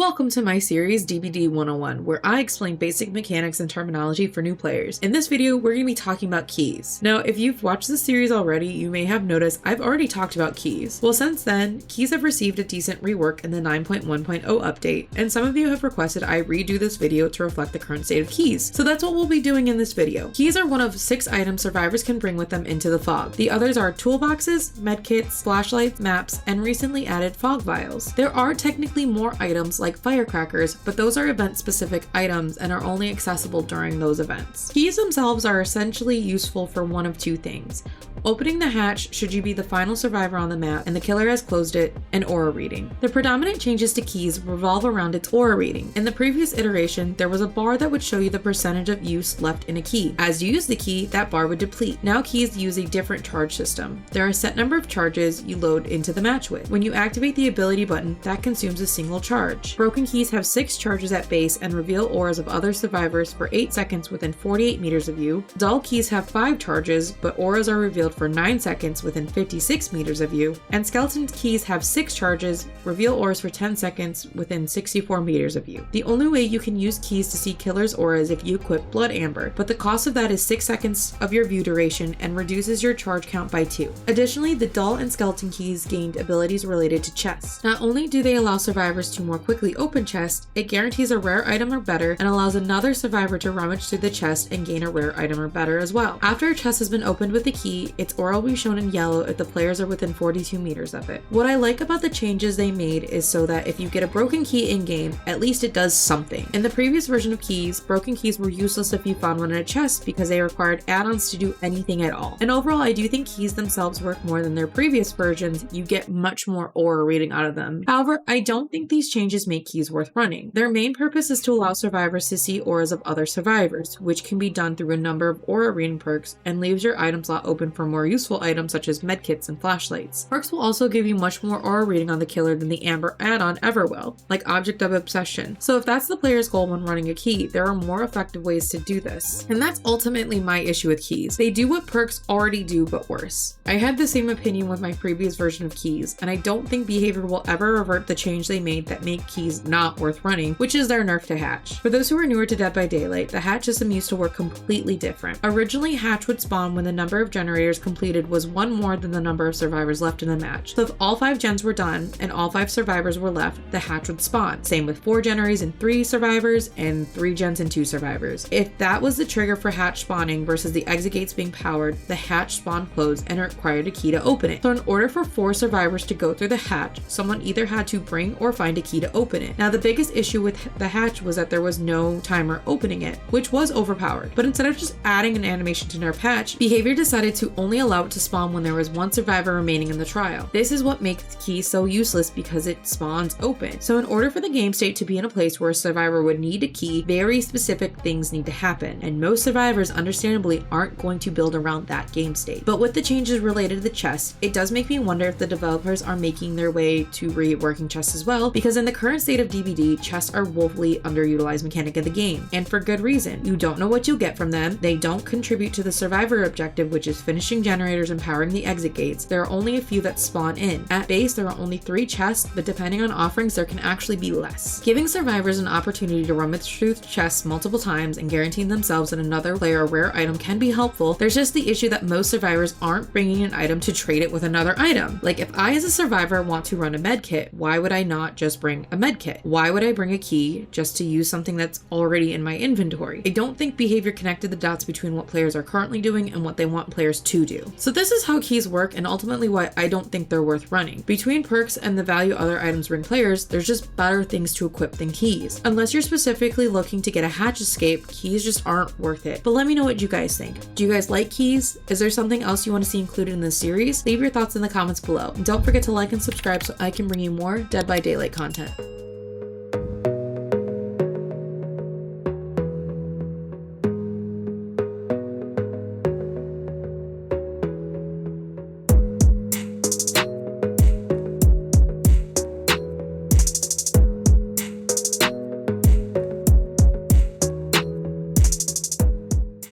Welcome to my series DBD 101, where I explain basic mechanics and terminology for new players. In this video, we're going to be talking about keys. Now, if you've watched this series already, you may have noticed I've already talked about keys. Well, since then, keys have received a decent rework in the 9.1.0 update, and some of you have requested I redo this video to reflect the current state of keys. So that's what we'll be doing in this video. Keys are one of 6 items survivors can bring with them into the fog. The others are toolboxes, medkits, flashlights, maps, and recently added fog vials. There are technically more items like firecrackers, but those are event-specific items and are only accessible during those events. Keys themselves are essentially useful for one of two things: opening the hatch should you be the final survivor on the map and the killer has closed it, and aura reading. The predominant changes to keys revolve around its aura reading. In the previous iteration, there was a bar that would show you the percentage of use left in a key. As you use the key, that bar would deplete. Now keys use a different charge system. There are a set number of charges you load into the match with. When you activate the ability button, that consumes a single charge. Broken keys have 6 charges at base and reveal auras of other survivors for 8 seconds within 48 meters of you. Dull keys have 5 charges, but auras are revealed for 9 seconds within 56 meters of you. And skeleton keys have 6 charges, reveal auras for 10 seconds within 64 meters of you. The only way you can use keys to see killers' auras is if you equip Blood Amber, but the cost of that is 6 seconds of your view duration and reduces your charge count by 2. Additionally, the dull and skeleton keys gained abilities related to chests. Not only do they allow survivors to more quickly open chests, it guarantees a rare item or better and allows another survivor to rummage through the chest and gain a rare item or better as well. After a chest has been opened with the key, its aura will be shown in yellow if the players are within 42 meters of it. What I like about the changes they made is so that if you get a broken key in-game, at least it does something. In the previous version of keys, broken keys were useless if you found one in a chest because they required add-ons to do anything at all. And overall, I do think keys themselves work more than their previous versions. You get much more aura reading out of them. However, I don't think these changes make keys worth running. Their main purpose is to allow survivors to see auras of other survivors, which can be done through a number of aura reading perks and leaves your item slot open for more useful items such as medkits and flashlights. Perks will also give you much more aura reading on the killer than the Amber add-on ever will, like Object of Obsession. So if that's the player's goal when running a key, there are more effective ways to do this. And that's ultimately my issue with keys. They do what perks already do, but worse. I had the same opinion with my previous version of keys, and I don't think behavior will ever revert the change they made that make keys not worth running, which is their nerf to hatch. For those who are newer to Dead by Daylight, the hatch system used to work completely different. Originally, hatch would spawn when the number of generators completed was 1 more than the number of survivors left in the match. So if all 5 gens were done and all 5 survivors were left, the hatch would spawn. Same with 4 generators and 3 survivors and 3 gens and 2 survivors. If that was the trigger for hatch spawning versus the exit gates being powered, the hatch spawn closed and it required a key to open it. So in order for 4 survivors to go through the hatch, someone either had to bring or find a key to open it. Now the biggest issue with the hatch was that there was no timer opening it, which was overpowered. But instead of just adding an animation to nerf hatch, behavior decided to only allow it to spawn when there was 1 survivor remaining in the trial. This is what makes keys so useless because it spawns open. So in order for the game state to be in a place where a survivor would need a key, very specific things need to happen, and most survivors understandably aren't going to build around that game state. But with the changes related to the chest, it does make me wonder if the developers are making their way to reworking chests as well, because in the current state of DBD, chests are woefully underutilized mechanic of the game, and for good reason. You don't know what you'll get from them, they don't contribute to the survivor objective, which is finishing generators and powering the exit gates. There are only a few that spawn in. At base, there are only 3 chests, but depending on offerings, there can actually be less. Giving survivors an opportunity to rummage through chests multiple times and guaranteeing themselves and another player a rare item can be helpful. There's just the issue that most survivors aren't bringing an item to trade it with another item. Like if I as a survivor want to run a medkit, why would I not just bring a medkit? Why would I bring a key just to use something that's already in my inventory? I don't think behavior connected the dots between what players are currently doing and what they want players to do. So this is how keys work and ultimately why I don't think they're worth running. Between perks and the value other items bring players, there's just better things to equip than keys. Unless you're specifically looking to get a hatch escape, keys just aren't worth it. But let me know what you guys think. Do you guys like keys? Is there something else you want to see included in this series? Leave your thoughts in the comments below. And don't forget to like and subscribe so I can bring you more Dead by Daylight content.